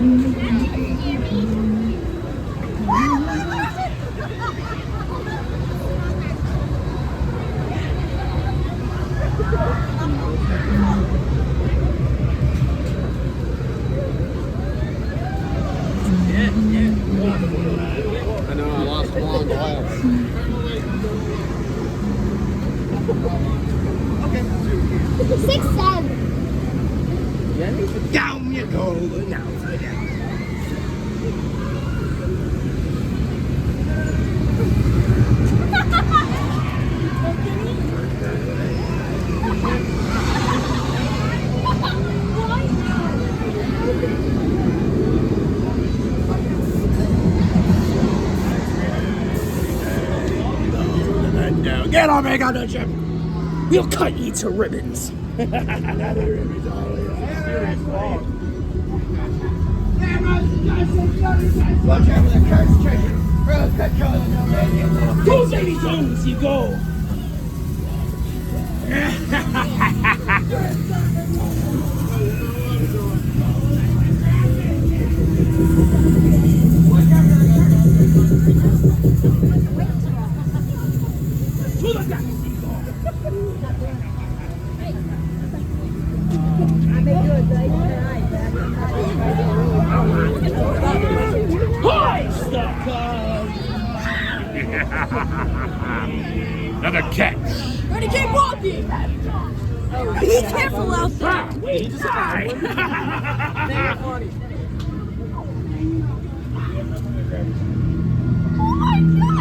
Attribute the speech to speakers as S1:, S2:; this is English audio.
S1: I know, I lost them all in class. Okay.
S2: 6, 7.
S1: Down you go now. Get on back on the ship. We'll cut you to ribbons. Watch out for the cursed treasure. Those 80 tones you go. Another catch.
S2: Ready, keep walking. Be careful out there.
S1: We die.
S2: Oh my God.